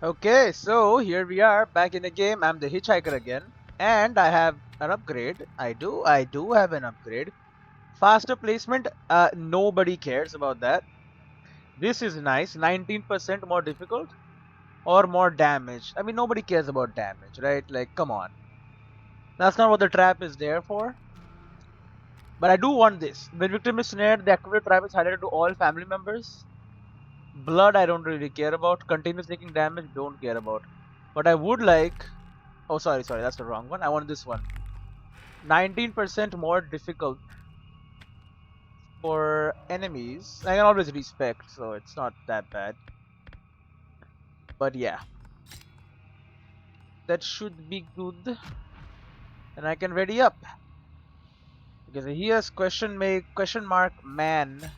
Okay, so here we are back in the game. I'm the hitchhiker again, and I have an upgrade. I do have an upgrade. Faster placement. Nobody cares about that. This is nice. 19% more difficult or more damage. I mean, nobody cares about damage, right? Like, come on. That's not what the trap is there for. But I do want this. When victim is snared, the activated trap is highlighted to all family members. Blood, I don't really care about. Continuous taking damage, don't care about. But I would like. Oh, sorry, that's the wrong one. I want this one. 19% more difficult for enemies. I can always respect, so it's not that bad. But yeah, that should be good. And I can ready up. Because here's question mark man.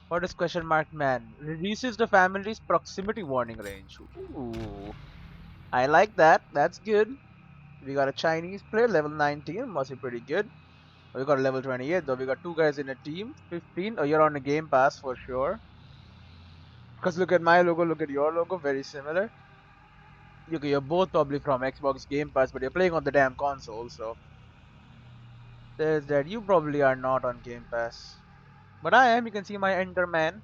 What is question mark man? Reduces the family's proximity warning range. Ooh, I like that. That's good. We got a Chinese player, level 19, must be pretty good. We got a level 28, though we got two guys in a team. 15. Oh, you're on the Game Pass for sure. Because look at my logo, look at your logo, very similar. Okay, you're both probably from Xbox Game Pass, but you're playing on the damn console, so there's that. You probably are not on Game Pass. But I am, you can see my Enderman.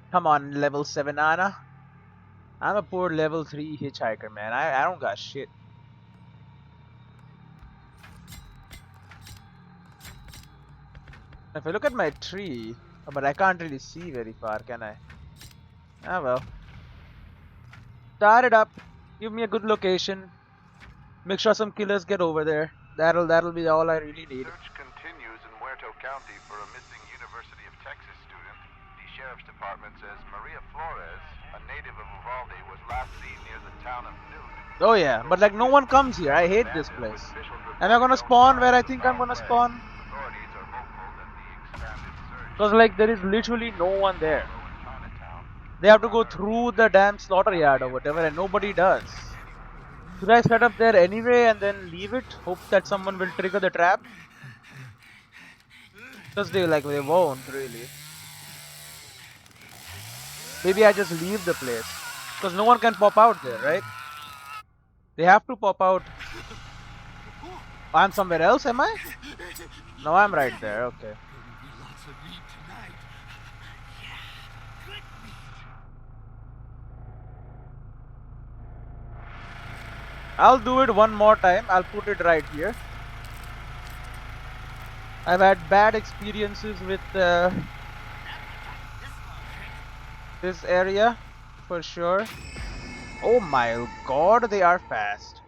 Come on, level 7 Anna. I'm a poor level 3 hitchhiker, man. I don't got shit. If I look at my tree, but I can't really see very far, can I? Ah well. Start it up. Give me a good location. Make sure some killers get over there. That'll be all I really need. Search continues in Muerto County for a missing University of Texas student. The sheriff's department says Maria Flores, a native of Uvalde, was last seen near the town of Newt. Oh yeah, but like no one comes here. I hate this place. Am I gonna spawn where I think I'm gonna spawn? Authorities are hopeful that the expanded search Cause like there is literally no one there. They have to go through the damn slaughter yard or whatever, and nobody does. Should I set up there anyway and then leave it? Hope that someone will trigger the trap? Cause they won't really. Maybe I just leave the place. Cause no one can pop out there, right? They have to pop out. I'm somewhere else, am I? No, I'm right there, okay. I'll do it one more time. I'll put it right here. I've had bad experiences with this area, for sure. Oh my god, they are fast.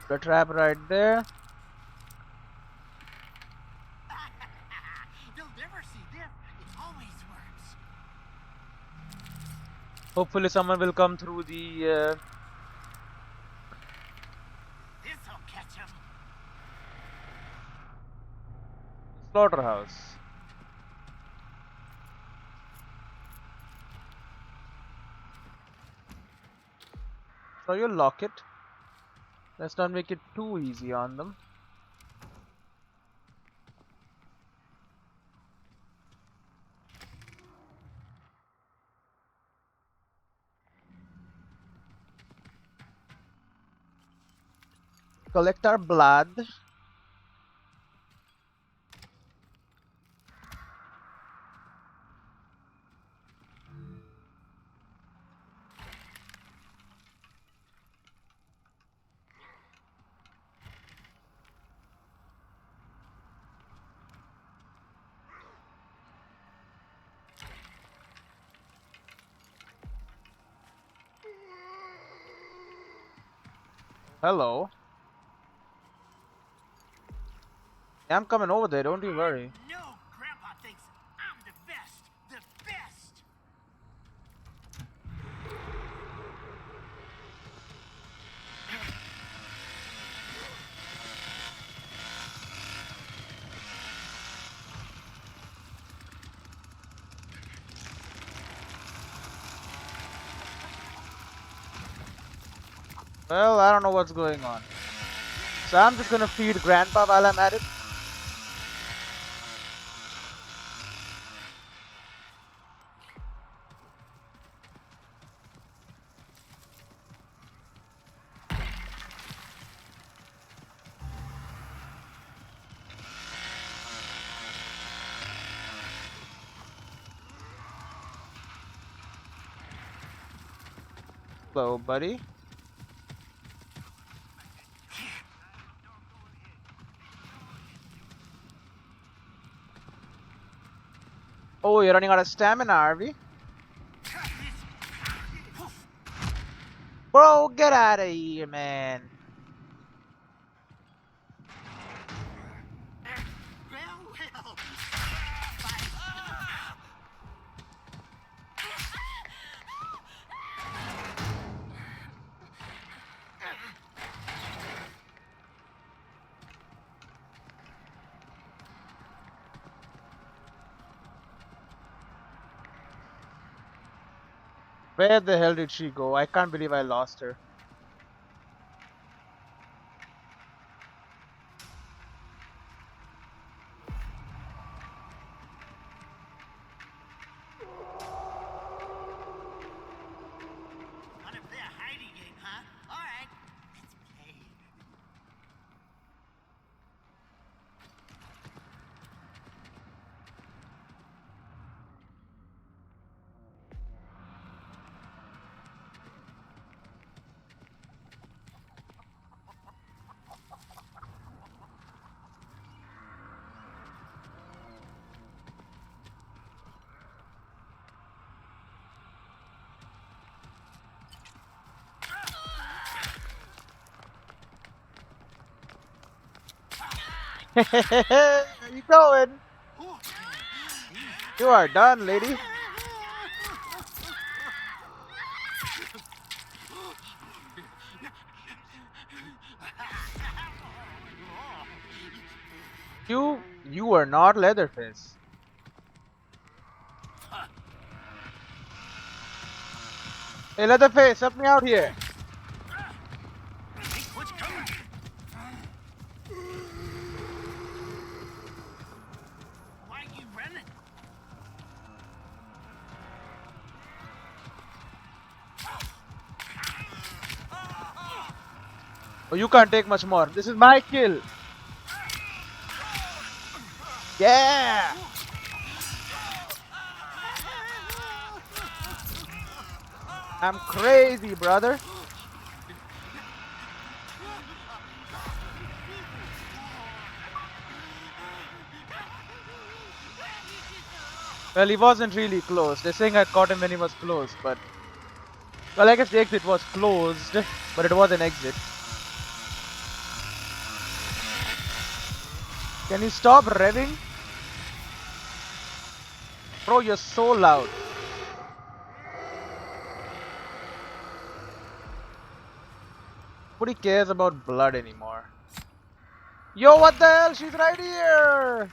The trap right there. They'll never see this. It always works. Hopefully someone will come through the This'll catch him. slaughterhouse. So you lock it. Let's not make it too easy on them. Collect our blood. Hello. I'm coming over there, don't you worry. No, Grandpa thinks I'm the best. The best. Well, I don't know what's going on. So I'm just gonna feed Grandpa while I'm at it. Hello, buddy. Oh, you're running out of stamina, are we? Bro, get out of here, man. Well. Where the hell did she go? I can't believe I lost her. Wanna play a hiding game, huh? All right, let's play. Where you going? You are done, lady. You are not Leatherface. Hey, Leatherface, help me out here. What's coming? Why are you running? Oh, you can't take much more. This is my kill. Yeah. I'm crazy, brother. Well, he wasn't really close. They're saying I caught him when he was close, but... Well, I guess the exit was closed, but it was an exit. Can you stop revving? Bro, you're so loud. Nobody cares about blood anymore. Yo, what the hell? She's right here!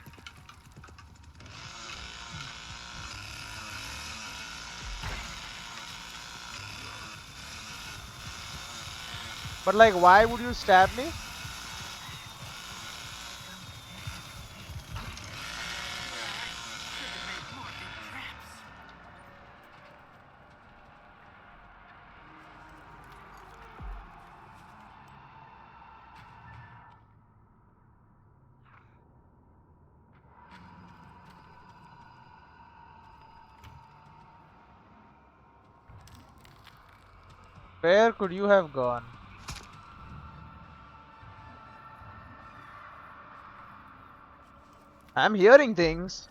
But like, why would you stab me? Where could you have gone? I'm hearing things.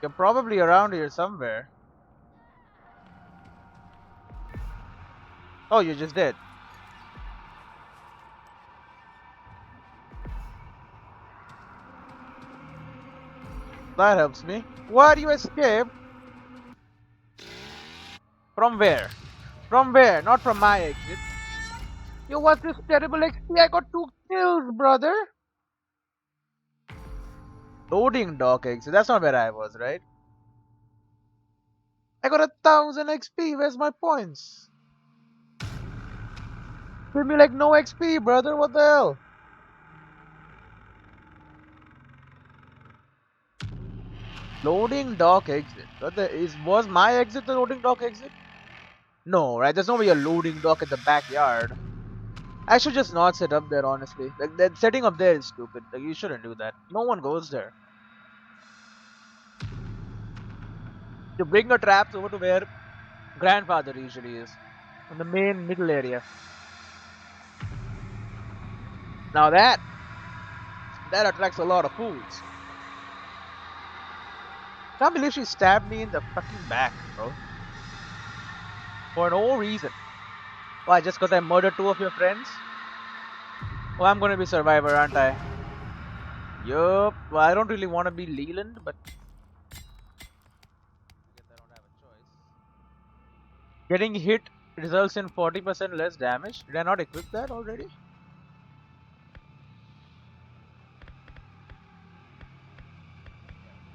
You're probably around here somewhere. Oh, you just did. That helps me. What? You escaped? From where? From where? Not from my exit. Yo, what's this terrible XP? I got 2 kills, brother. Loading dock exit. That's not where I was, right? I got 1,000 XP. Where's my points? Give me like no XP, brother. What the hell? Loading dock exit. What the was my exit the loading dock exit? No, right? There's no way a loading dock at the backyard. I should just not set up there, honestly. Like that setting up there is stupid. Like you shouldn't do that. No one goes there. You bring your traps over to where grandfather usually is, in the main middle area. Now that attracts a lot of fools. Can't believe she stabbed me in the fucking back, bro. For no reason. Why? Just because I murdered two of your friends? Well, I'm gonna be survivor, aren't I? Yup. Well, I don't really want to be Leland, but I guess I don't have a choice. Getting hit results in 40% less damage. Did I not equip that already?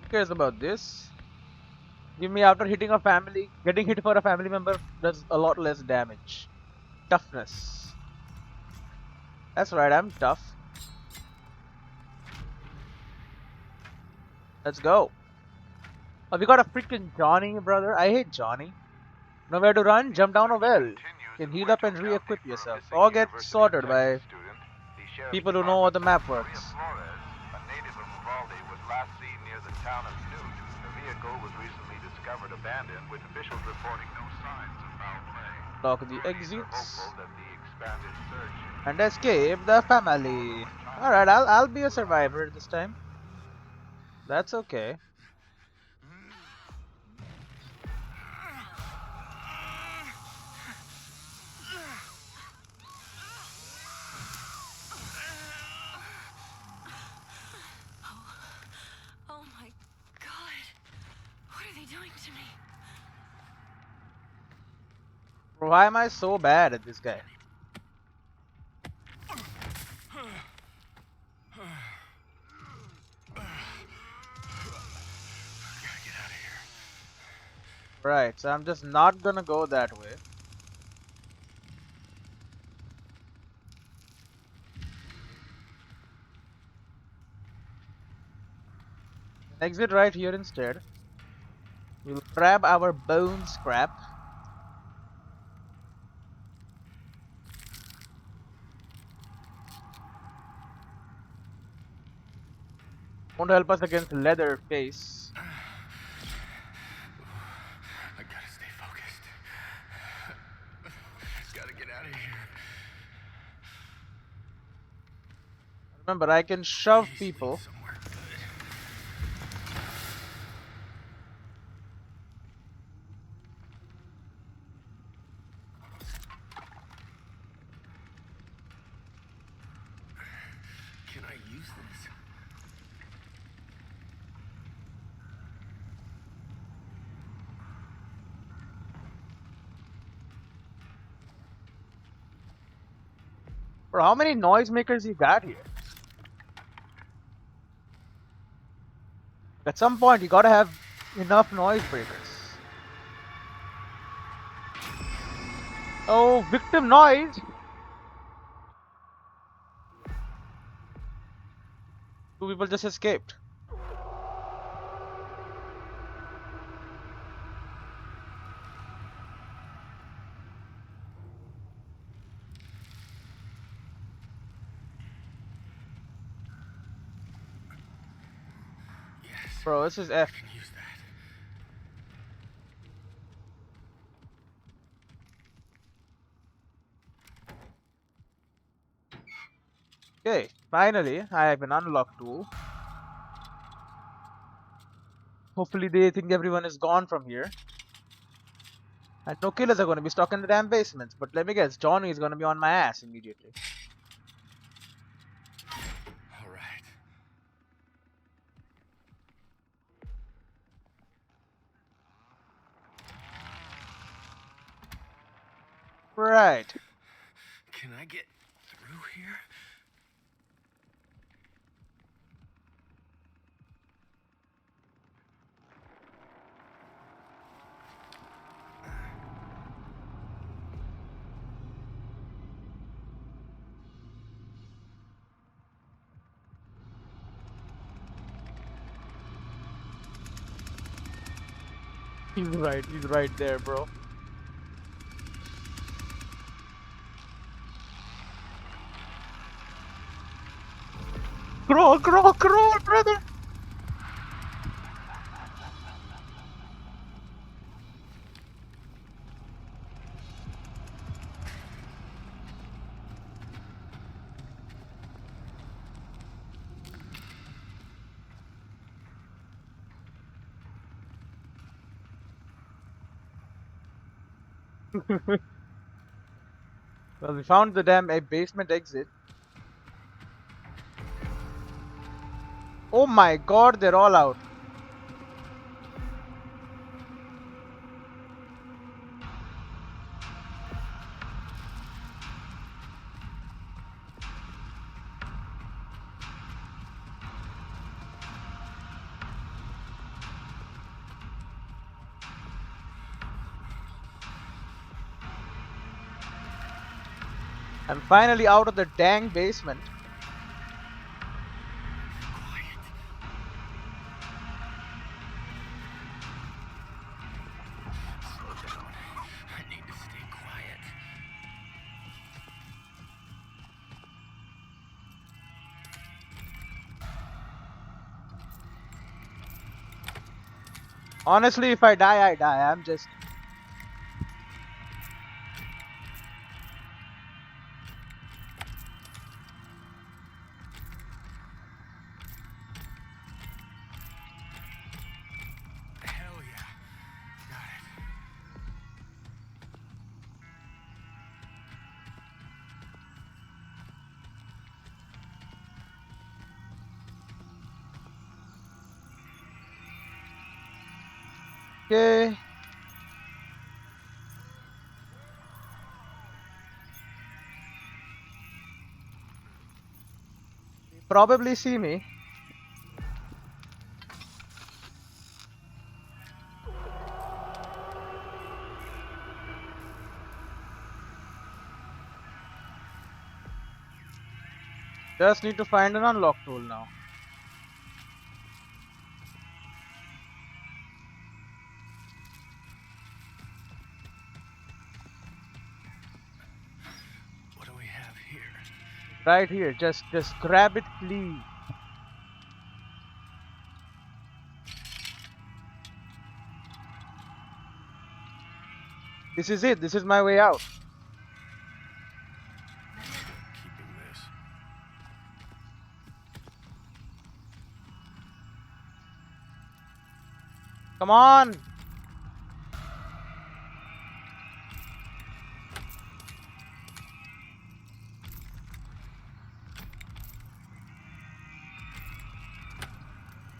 Who cares about this? Give me after hitting a family, getting hit for a family member does a lot less damage. Toughness. That's right, I'm tough. Let's go. Oh, we got a freaking Johnny, brother. I hate Johnny. Nowhere to run, jump down a well. You Continues can in heal up Muerto and County re-equip for a yourself. missing Or get University of sorted Texas by student. The sheriff's people who know how department the says map Maria works. Flores, a native of Uvalde, was last seen near the town of Newt. The vehicle was recently discovered abandoned, with officials reporting no signs of foul play. Lock the Authorities are hopeful exits. that the expanded search And escape the family. Alright, I'll be a survivor this time. That's okay. Oh my god. What are they doing to me? Bro, why am I so bad at this guy? Right, so I'm just not gonna go that way. Exit right here instead. We'll grab our bone scrap. Won't help us against Leatherface. I gotta stay focused. Gotta get out of here. Remember, I can shove Please lead people. somewhere good. Can I use this? Bro, how many noisemakers you got here? At some point, you gotta have enough noise breakers. Oh, victim noise! Two people just escaped. Yes. Bro, this is I F. can use that. Okay, finally, I have an unlock tool. Hopefully they think everyone is gone from here. And no killers are gonna be stuck in the damn basements. But let me guess, Johnny is gonna be on my ass immediately. All right. Right. Can I get through here? He's right there, bro. Crawl, brother! Well, we found the damn basement exit. Oh my god, they're all out. I'm finally out of the dang basement. Slow down. I need to stay quiet. Honestly, if I die, I die. I'm just... Hell yeah. Got it. Okay. Probably see me. Just need to find an unlock tool now. What do we have here? Right here. Just grab it, please. This is it. This is my way out. Keeping this. Come on.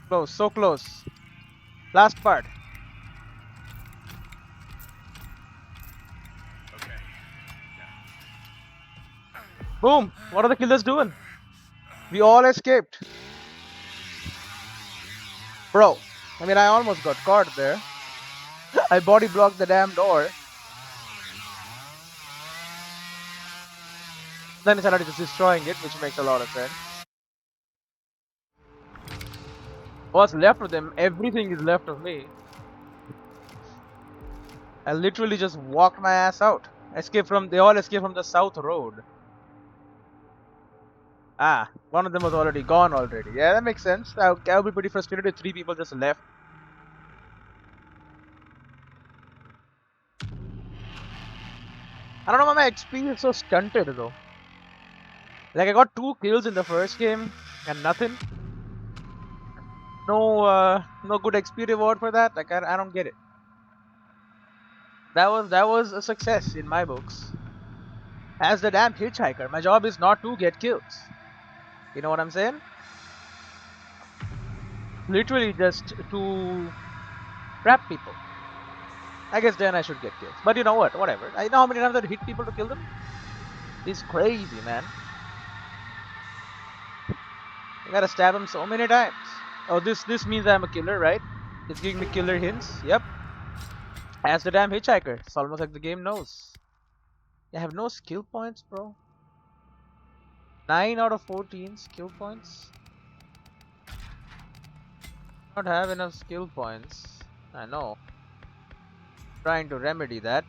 Close. So close. Last part. Okay. Boom. What are the killers doing? We all escaped. Bro. I mean, I almost got caught there. I body blocked the damn door. Then I started just destroying it, which makes a lot of sense. What's left of them? Everything is left of me. I literally just walked my ass out. They all escaped from the south road. Ah, one of them was already gone already. Yeah, that makes sense. I'll be pretty frustrated if 3 people just left. I don't know why my XP is so stunted though. Like I got 2 kills in the first game and nothing. No good XP reward for that. Like I don't get it. That was a success in my books. As the damn hitchhiker, my job is not to get kills. You know what I'm saying? Literally just to trap people. I guess then I should get kills. But you know what? Whatever. I know how many times I hit people to kill them. It's crazy, man. I gotta stab him so many times. Oh, this means I'm a killer, right? It's giving me killer hints. Yep. As the damn hitchhiker. It's almost like the game knows. I have no skill points, bro. 9 out of 14 skill points. Not have enough skill points. I know. Trying to remedy that.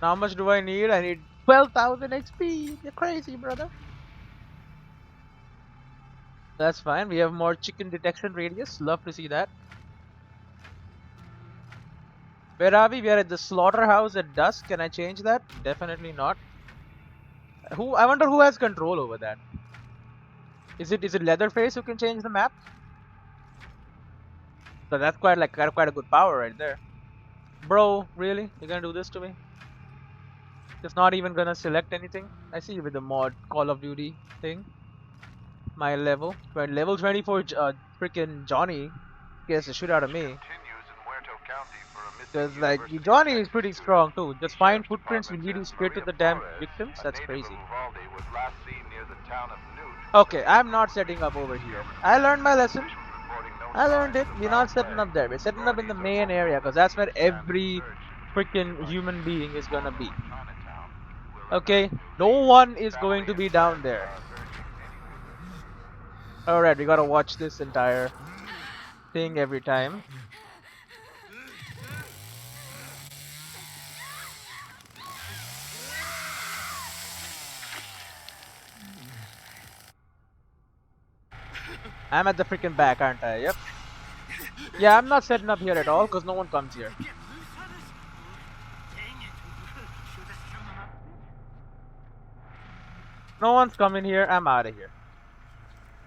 How much do I need? I need 12,000 XP. You're crazy, brother. That's fine. We have more chicken detection radius. Love to see that. Where are we? We are at the slaughterhouse at dusk. Can I change that? Definitely not. Who? I wonder who has control over that. Is it Leatherface who can change the map? So that's quite a good power right there. Bro, really? You're gonna do this to me? Just not even gonna select anything? I see you with the mod Call of Duty thing. My level. Right, level 24 freaking Johnny scares the shit out of me. Continues in Muerto County for a missing Because like University of Johnny is Texas pretty student. strong too. The Just find sheriff's footprints will department lead you says straight to Maria the damn Flores, victims. a That's native of crazy. Uvalde, was last seen near the town of Newt. Okay, I'm not setting up over here. I learned my lesson. Officials reporting no I learned signs it. of We're foul not setting play. up there. We're setting up in the Authorities are main hopeful area that because the that's where expanding every search into freaking nearby human being is gonna Baltimore be. Chinatown will Okay, remain no delayed. one is going Family to and be down friends there. are urging anyone. Alright, we gotta watch this entire thing every time. I'm at the freaking back, aren't I? Yep. Yeah, I'm not setting up here at all because no one comes here. Get loose on us? Dang it. Should have strung him up. No one's coming here. I'm out of here.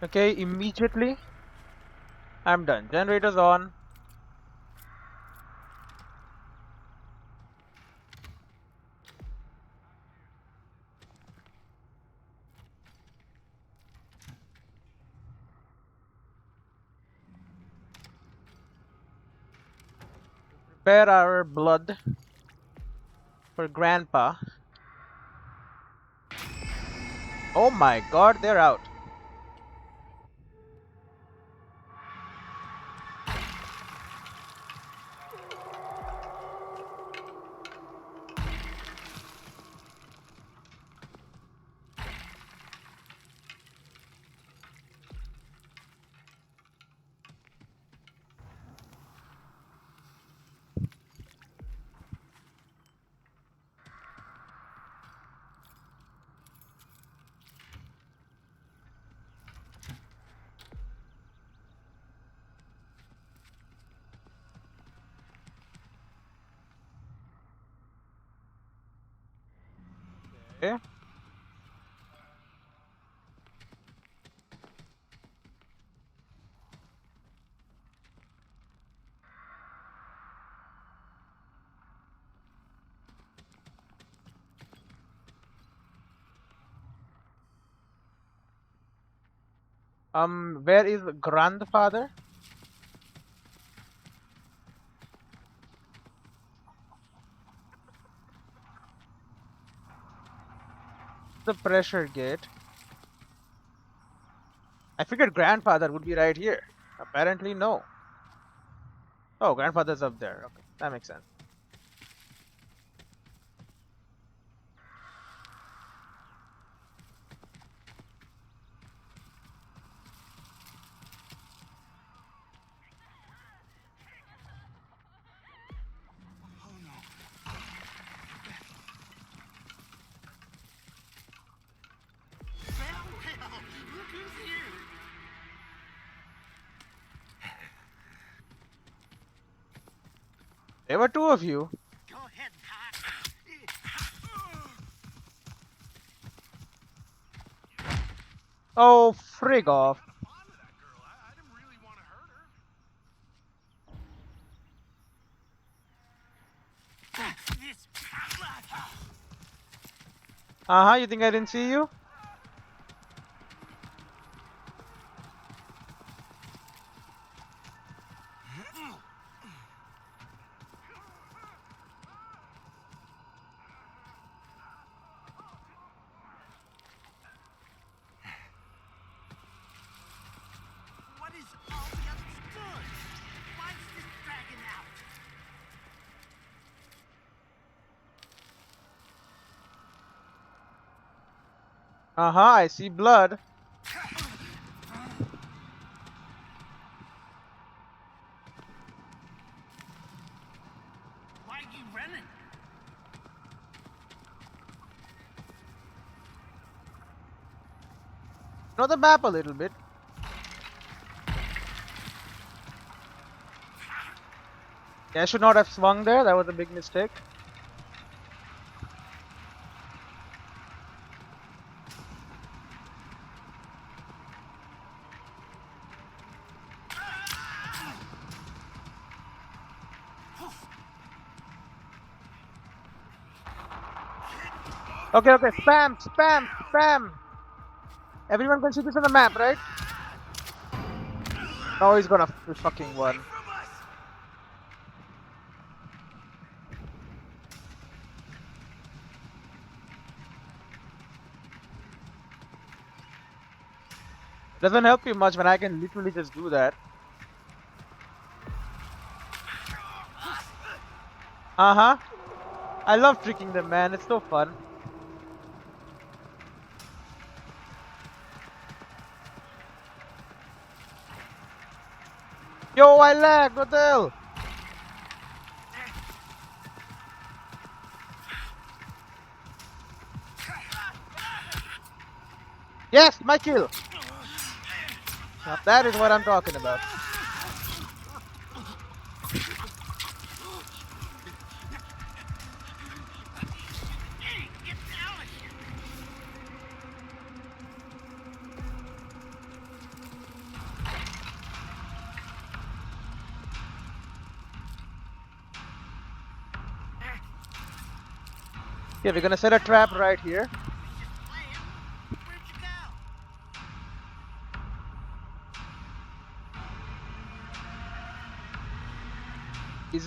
Okay, immediately. I'm done. Generator's on. Prepare our blood for Grandpa. Oh my god, they're out. Okay. Where is grandfather? The pressure gate. I figured grandfather would be right here. Apparently, no. Oh, grandfather's up there. Okay, that makes sense. Well, look who's here. There were two of you. Go ahead, Hot. Oh, frig off. Onto that girl. I didn't really want to hurt her. This. Uh-huh, you think I didn't see you? What is all the other story? Why is this dragging out? Uh-huh, I see blood. keep running? Know the map a little bit. Yeah, I should not have swung there. That was a big mistake. Okay, okay. Spam, spam, spam. Everyone can see this on the map, right? No, he's gonna fucking win. Doesn't help you much when I can literally just do that. Uh-huh. I love tricking them, man. It's so fun. Yo, I lag. What the hell? Yes, my kill. Now that is what I'm talking about. Hey, get out of here! Okay, we're gonna set a trap right here. Just playing. Where'd you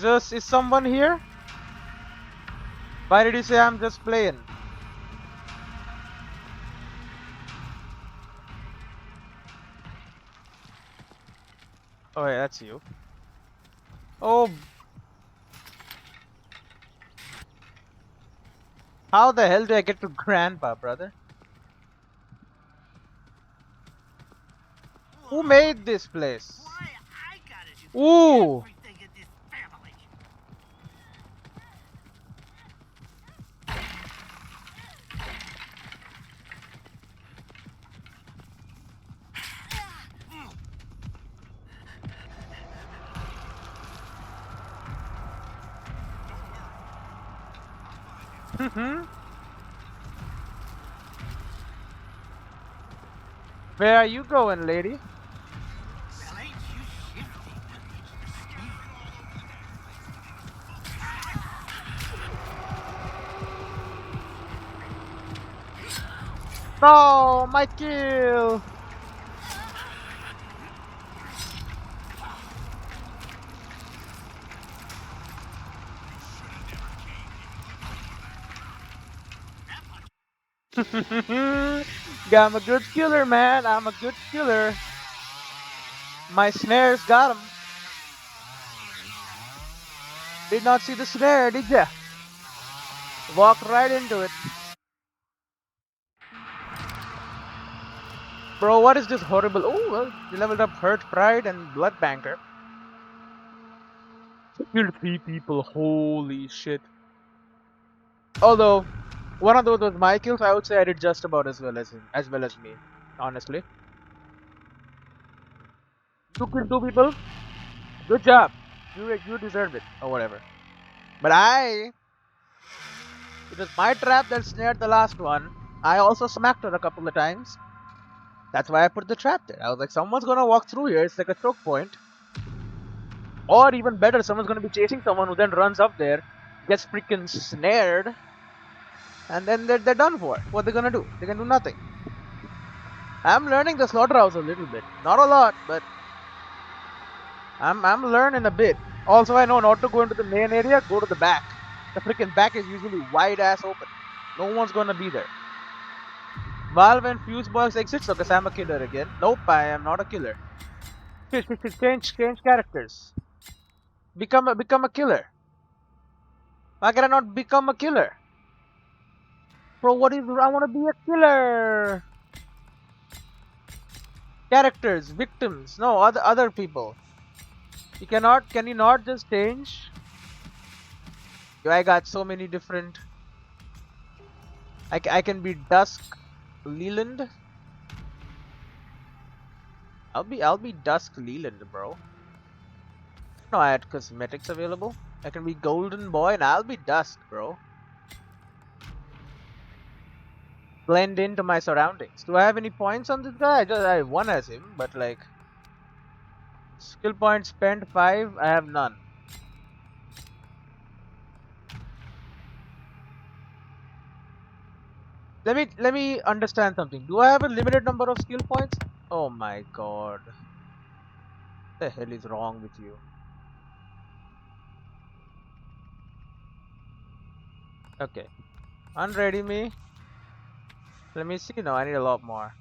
go? Is someone here? Why did you say I'm just playing? Oh yeah, that's you. Oh, how the hell did I get to Grandpa, brother? Who made this place? Why I gotta do Ooh! everything in this family? Where are you going, lady? Well, ain't you shifty? No, my kill! Yeah, I'm a good killer, man. I'm a good killer. My snares got him. Did not see the snare, did ya? Walked right into it. Bro, what is this horrible... Oh, well, you leveled up Hurt, Pride, and Blood Banker. Killed 3 people, holy shit. Although, one of those was my kills, I would say I did just about as well as him, as well as me, honestly. You killed 2 people, good job. You deserved it, or whatever. But it was my trap that snared the last one. I also smacked her a couple of times. That's why I put the trap there. I was like, someone's gonna walk through here, it's like a choke point. Or even better, someone's gonna be chasing someone who then runs up there, gets freaking snared, and then they're done for. What are they gonna do? They can do nothing. I'm learning the slaughterhouse a little bit. Not a lot, but I'm learning a bit. Also, I know not to go into the main area, go to the back. The freaking back is usually wide ass open. No one's gonna be there. Valve and Fusebox exits, because I'm a killer again. Nope, I am not a killer. Change characters. Become a killer. Why can I not become a killer? Bro, what is I wanna be a killer. Characters, victims, no other people. Can you not just change? I got so many different. I can be Dusk Leland. I'll be Dusk Leland, bro. No, I had cosmetics available. I can be Golden Boy, and I'll be Dusk, bro. Blend into my surroundings. Do I have any points on this guy? I won as him, but like skill points spent 5. I have none. Let me understand something. Do I have a limited number of skill points? Oh my god. What the hell is wrong with you? Okay. Unready me. Let me see now. I need a lot more.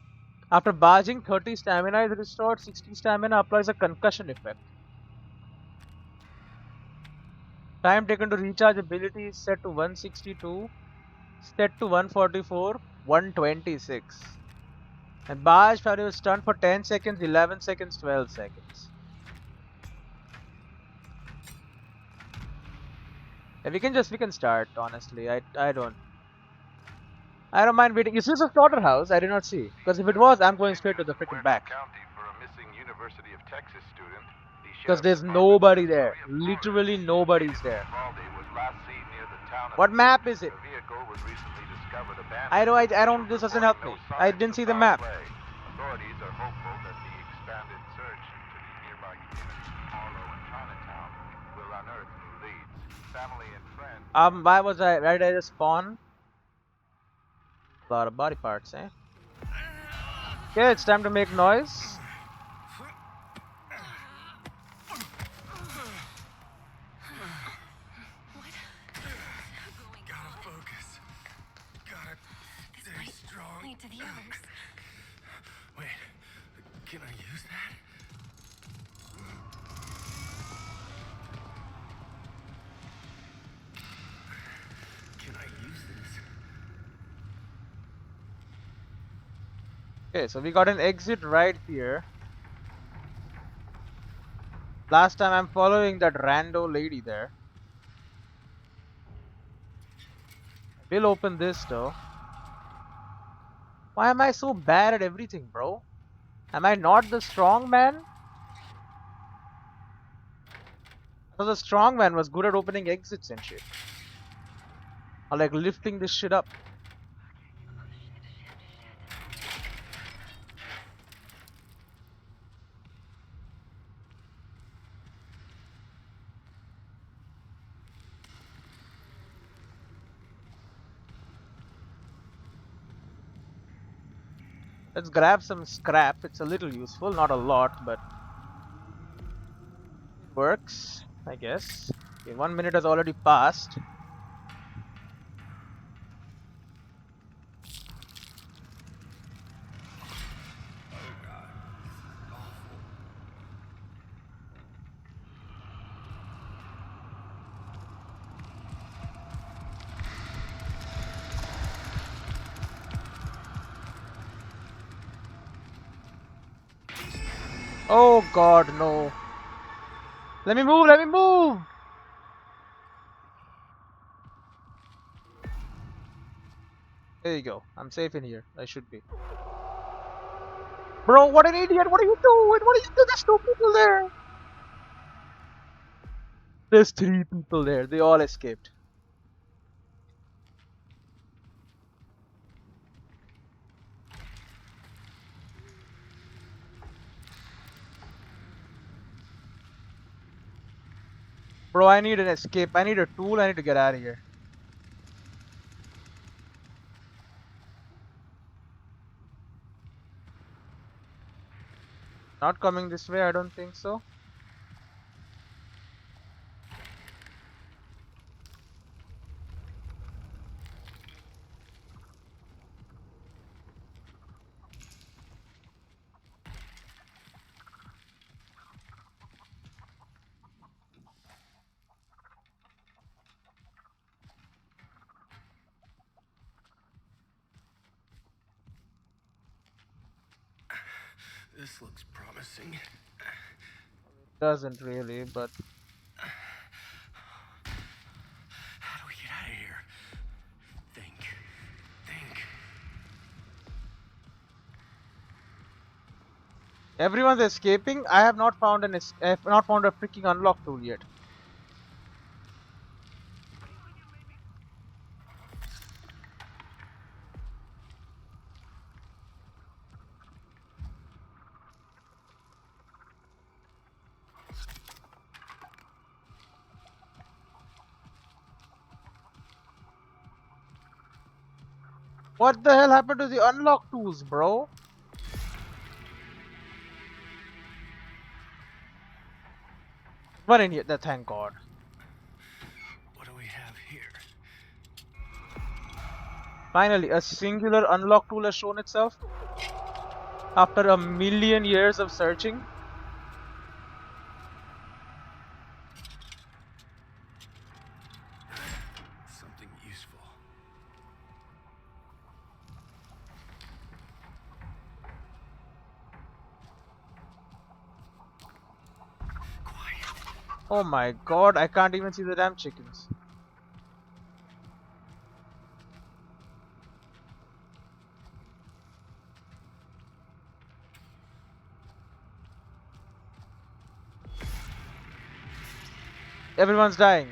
After barging, 30 stamina is restored. 60 stamina applies a concussion effect. Time taken to recharge ability is set to 162. Set to 144. 126. And barge value is stunned for 10 seconds, 11 seconds, 12 seconds. Yeah, we can start, honestly. I don't mind waiting. Is this a slaughterhouse? I did not see. Because if it was, I'm going straight to the freaking back. County for a missing University of Texas student. The Because sheriff's there's department nobody says there. Maria Literally Flores, nobody's native there. of Uvalde, was last seen near the town of What Newt. map is it? Her vehicle was recently discovered I don't, abandoned. this doesn't Officials help me. reporting no I signs didn't of see the foul map. play. Authorities are hopeful that the expanded search into the nearby communities Harlow and Chinatown will unearth new leads. Family and friends. Why was I, right at the spawn? A lot of body parts, eh? Okay, it's time to make noise. Gotta focus. Gotta stay strong. Lead to the others. Wait, can I use that? Can I use this? Okay, so we got an exit right here. Last time I'm following that rando lady there. We'll open this though. Why am I so bad at everything, bro? Am I not the strong man? So the strong man was good at opening exits and shit. Or like lifting this shit up. Let's grab some scrap. It's a little useful, not a lot, but it works, I guess. Okay, 1 minute has already passed. Oh god, no. Let me move, let me move! There you go. I'm safe in here. I should be. Bro, what an idiot! What are you doing? What are you doing? There's no people there! There's 3 people there. They all escaped. Bro, I need an escape. I need a tool. I need to get out of here. Not coming this way, I don't think so. This looks promising. Doesn't really, but How Everyone's escaping. I have not found I have not found a freaking unlock tool yet. What the hell happened to the unlock tools, bro? One in here. Thank God. What do we have here? Finally, a singular unlock tool has shown itself after a million years of searching. Something useful. Quiet. Oh my God, I can't even see the damn chickens. Everyone's dying.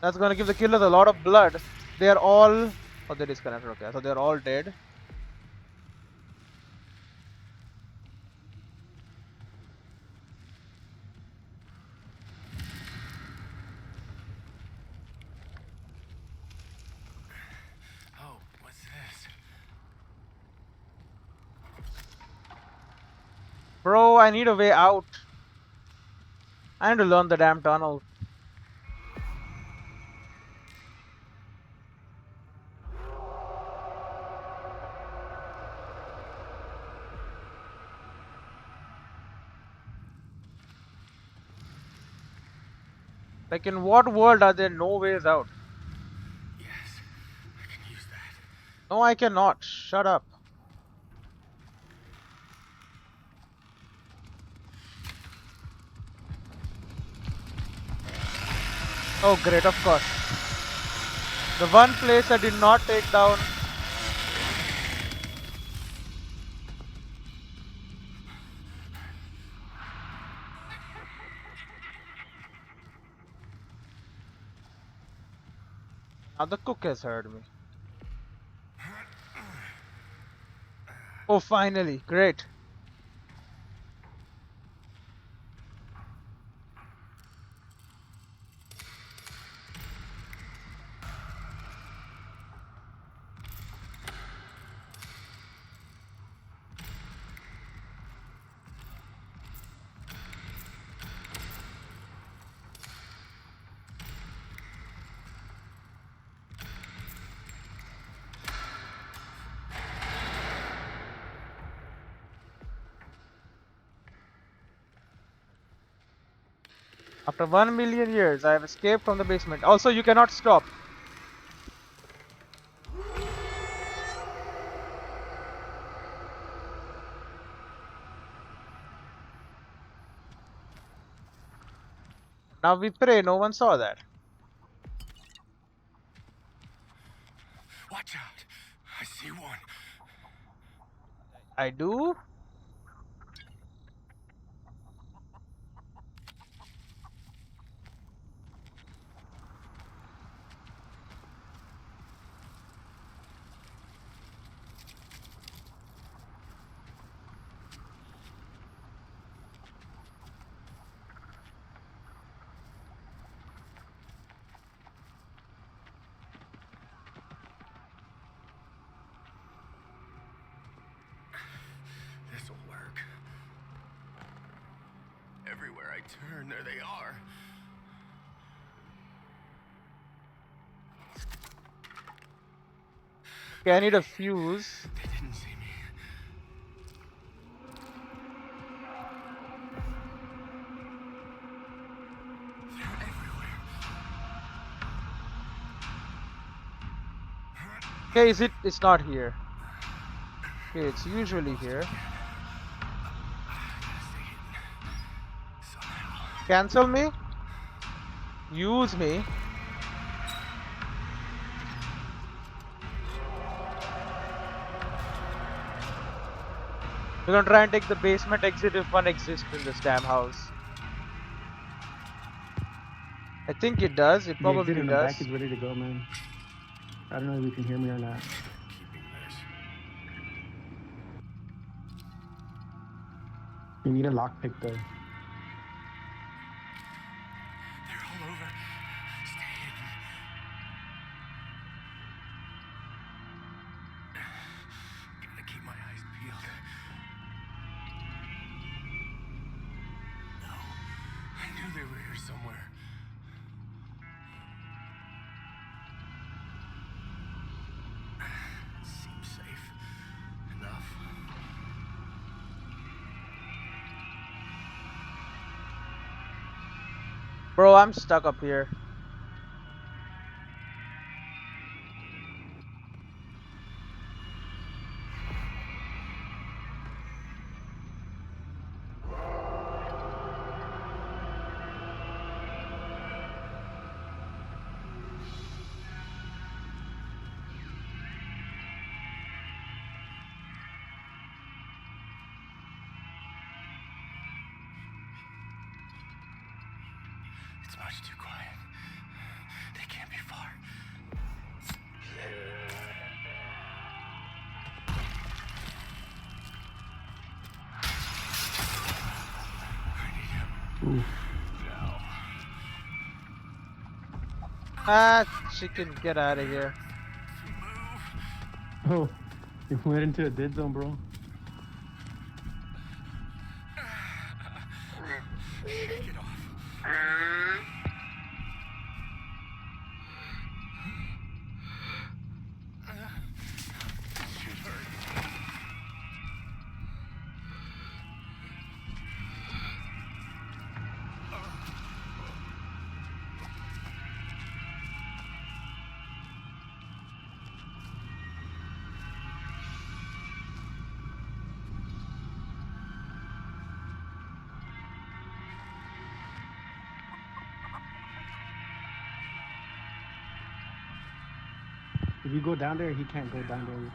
That's gonna give the killers a lot of blood. They are all... Oh, they disconnected. Okay, so they're all dead. Oh, what's this? Bro, I need a way out. I need to learn the damn tunnel. Like, in what world are there no ways out? Yes, I can use that. No, I cannot. Shut up. Oh, great, of course. The one place I did not take down. Now the cook has heard me. Oh, finally. Great. After 1 million years, I have escaped from the basement. Also, you cannot stop. Now we pray no one saw that. Watch out. I see one. I do? This'll work. Everywhere I turn, there they are. Okay, I need a fuse. They didn't see me. They're everywhere. Okay, is it? It's not here. Okay, it's usually here. Gotta stay hidden. Somehow. Cancel me? Use me? We're gonna try and take the basement exit if one exists in this damn house. I think it does. It The exit probably in the back does. is ready to go, man. I don't know if you can hear me or not. Keeping this. You need a lockpick though. They're all over. Stay hidden. Gotta keep my eyes peeled. No. I knew they were here somewhere. Seems safe. Enough. Bro, I'm stuck up here. It's much too quiet. They can't be far. I need him. Oof. Now. Ah, chicken, get out of here. Move. Oh, you went into a dead zone, bro. Shake it off. Should hurt. If you go down there, he can't go down there.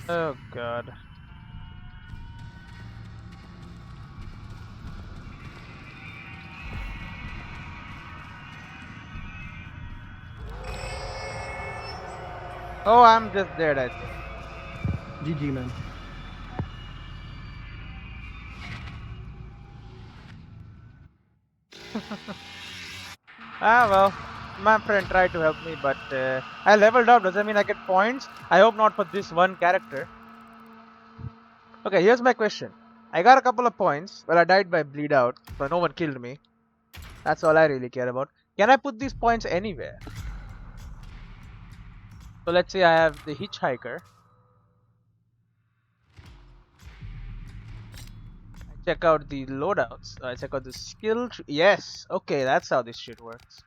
Oh god. Oh, I'm just dead, I think. GG, man. Ah well, my friend tried to help me, but I leveled up. Does that mean I get points? I hope not for this one character. Okay, here's my question. I got a couple of points, but I died by bleed out, but no one killed me. That's all I really care about. Can I put these points anywhere? So let's say I have the hitchhiker. I check out the loadouts. I check out the skill tree. Yes, okay, that's how this shit works.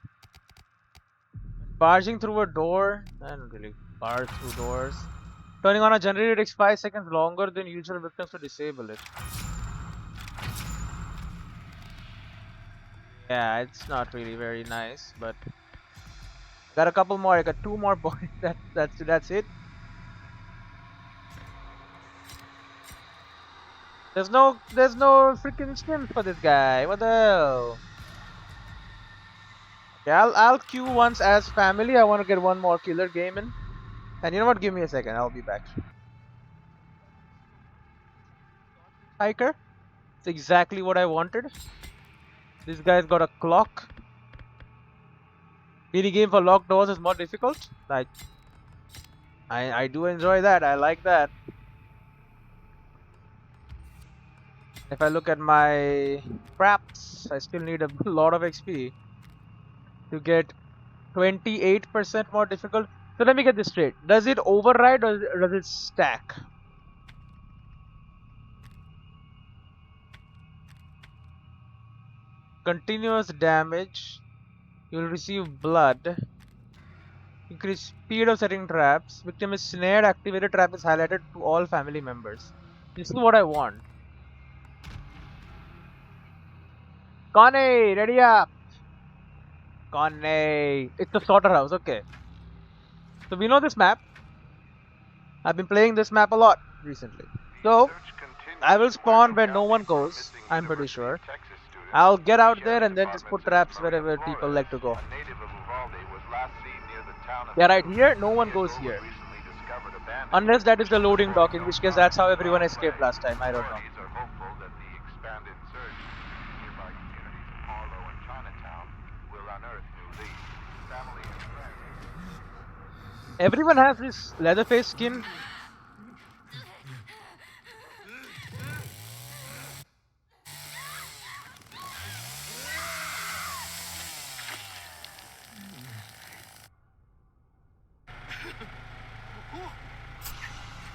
Barging through a door. I don't really barge through doors. Turning on a generator takes 5 seconds longer than usual victims to disable it. Yeah, it's not really very nice, but got a couple more. I got 2 more points. That's it. There's no freaking skin for this guy. What the hell? Yeah, I'll queue once as family. I want to get one more killer game in. And you know what? Give me a second. I'll be back. Hiker. It's exactly what I wanted. This guy's got a clock. PD game for locked doors is more difficult. Like, I do enjoy that. I like that. If I look at my craps, I still need a lot of XP to get 28% more difficult. So let me get this straight. Does it override or does it stack? Continuous damage. You will receive blood. Increase speed of setting traps. Victim is snared. Activated trap is highlighted to all family members. This is what I want. Connie, ready up. Connie. It's the slaughterhouse. Okay. So we know this map. I've been playing this map a lot recently. So Search continues I will in spawn Huerto where no County one for a goes. missing I'm pretty University sure. of Texas student. I'll get The out there sheriff's and then just department put says traps Maria wherever people Flores, like to go. a native of Uvalde, was last seen near the town of Yeah, right Newt. here, no The one goes vehicle was here. recently discovered abandoned. Unless that is the loading dock, Reporting in no which case that's how progress everyone foul escaped play. last time. I don't know. Authorities are hopeful that the expanded search in nearby communities of Harlow and Chinatown will unearth new leads. Family and friends. Everyone has this Leatherface skin.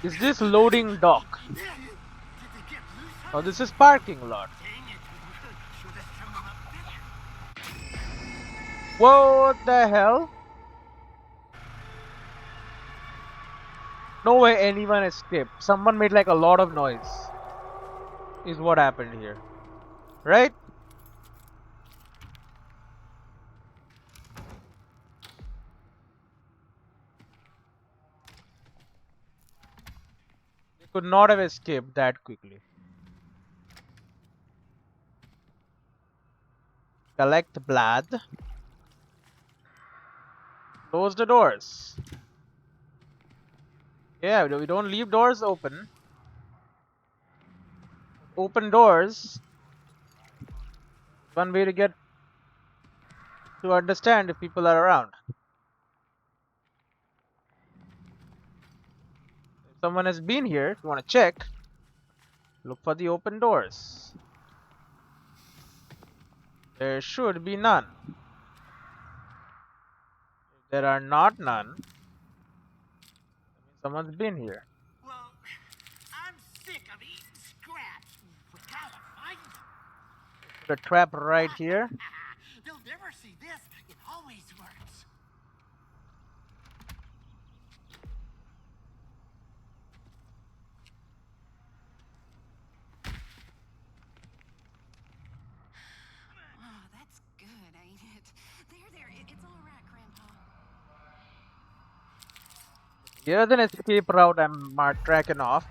Is this loading dock? Did they get loose? Oh, this is parking lot. Dang it. Should have strung them up better. What the hell? No way anyone escaped. Someone made like a lot of noise. Is what happened here. Right? They could not have escaped that quickly. Collect blood. Close the doors. Yeah, we don't leave doors open. Open doors. One way to get to understand if people are around. If someone has been here, if you want to check, look for the open doors. There should be none. If there are not none, that means someone's been here. Well, I'm sick of eating scraps. We gotta find them. Put a trap right here. They'll never see this. It always works. Oh, that's good, ain't it? There, it's all right, Grandpa. Here's an escape route I'm tracking off.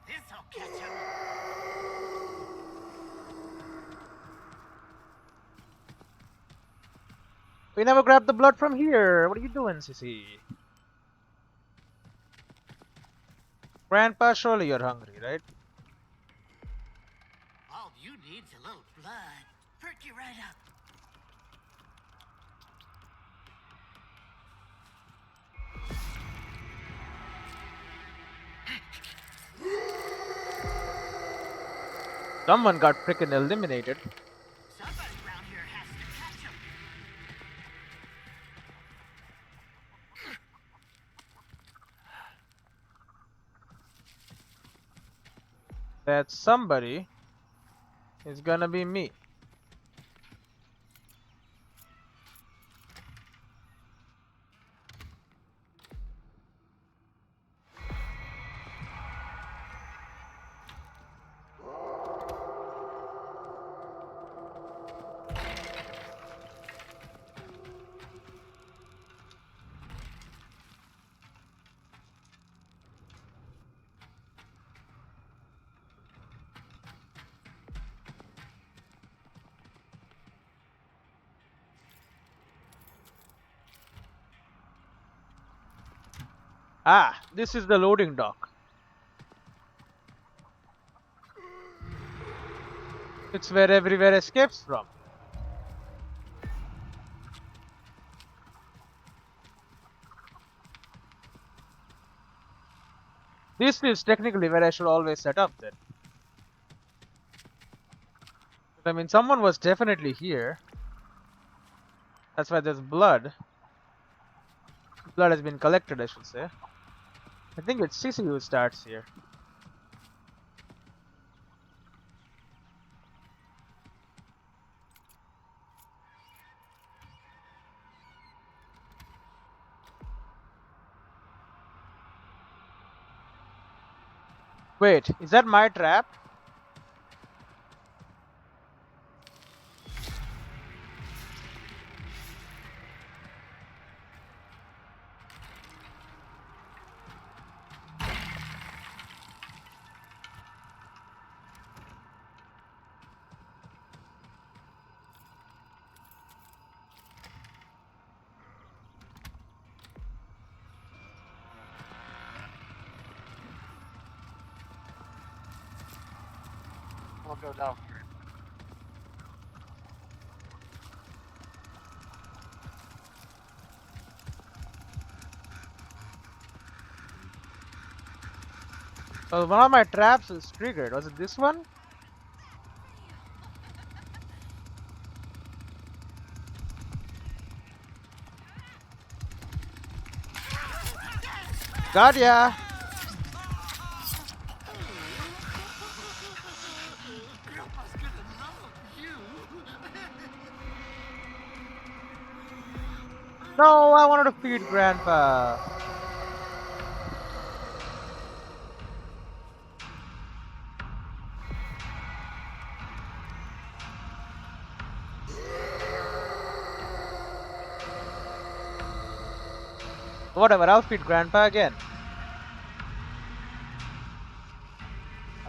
This'll catch them. We never grabbed the blood from here. What are you doing, sissy? Grandpa, surely you're hungry, right? All you need's a little blood. Perk you right up. Someone got frickin' eliminated. Somebody around here has to catch them. That somebody is gonna be me. Ah, this is the loading dock. It's where everywhere escapes from. This is technically where I should always set up then. I mean, someone was definitely here. That's why there's blood. Blood has been collected, I should say. I think it's Sissy who starts here. Wait, is that my trap? gonna go down for it. Well, one of my traps is triggered. Was it this one? Got ya! Grandpa's gonna love you. No, I wanted to feed Grandpa. Whatever, I'll feed Grandpa again.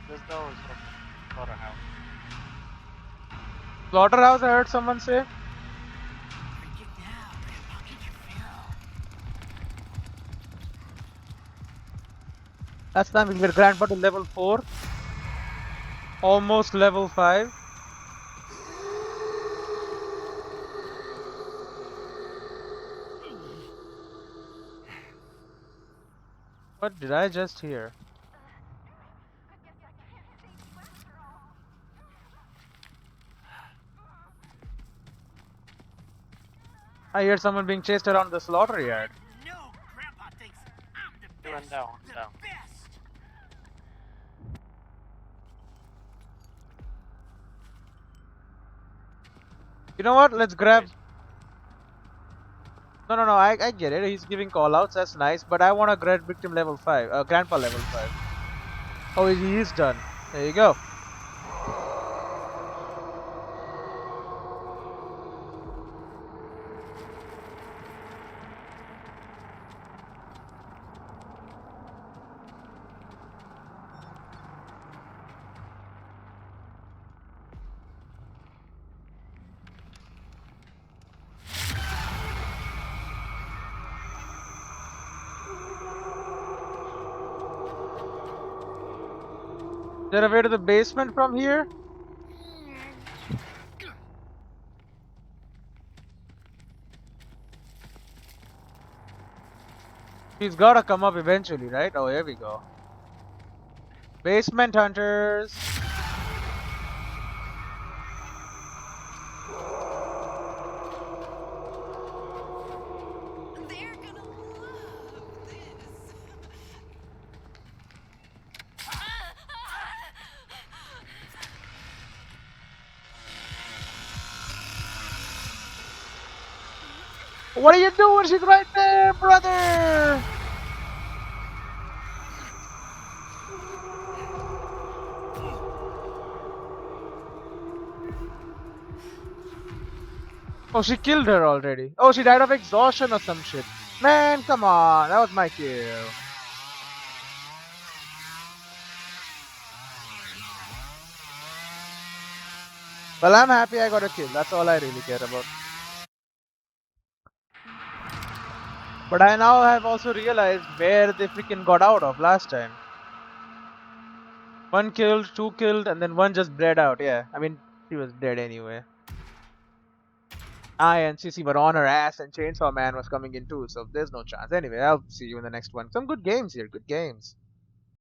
This door is open. Slaughterhouse. Slaughterhouse, I heard someone say. Break it down, Grandpa. Get your fill. That's time we get Grandpa to level 4. Almost level 5. What did I just hear? I hear someone being chased around the slaughter yard. No, Grandpa thinks I'm the Doing best. down, The down. best. You know what? Let's grab. No, I get it. He's giving callouts. That's nice. But I want to grab victim level 5. Grandpa level 5. Oh, he is done. There you go. Is there a way to the basement from here? He's gotta come up eventually, right? Oh, here we go. Basement hunters. They're gonna love this. What are you doing? She's right there, brother! Oh, she killed her already. Oh, she died of exhaustion or some shit. Man, come on. That was my kill. Well, I'm happy I got a kill. That's all I really care about. But I now have also realized where they freaking got out of last time. 1 killed, 2 killed, and then 1 just bled out. Yeah, I mean, she was dead anyway. I and Sissy were on her ass, and Chainsaw Man was coming in too, so there's no chance. Anyway, I'll see you in the next one. Some good games here, good games.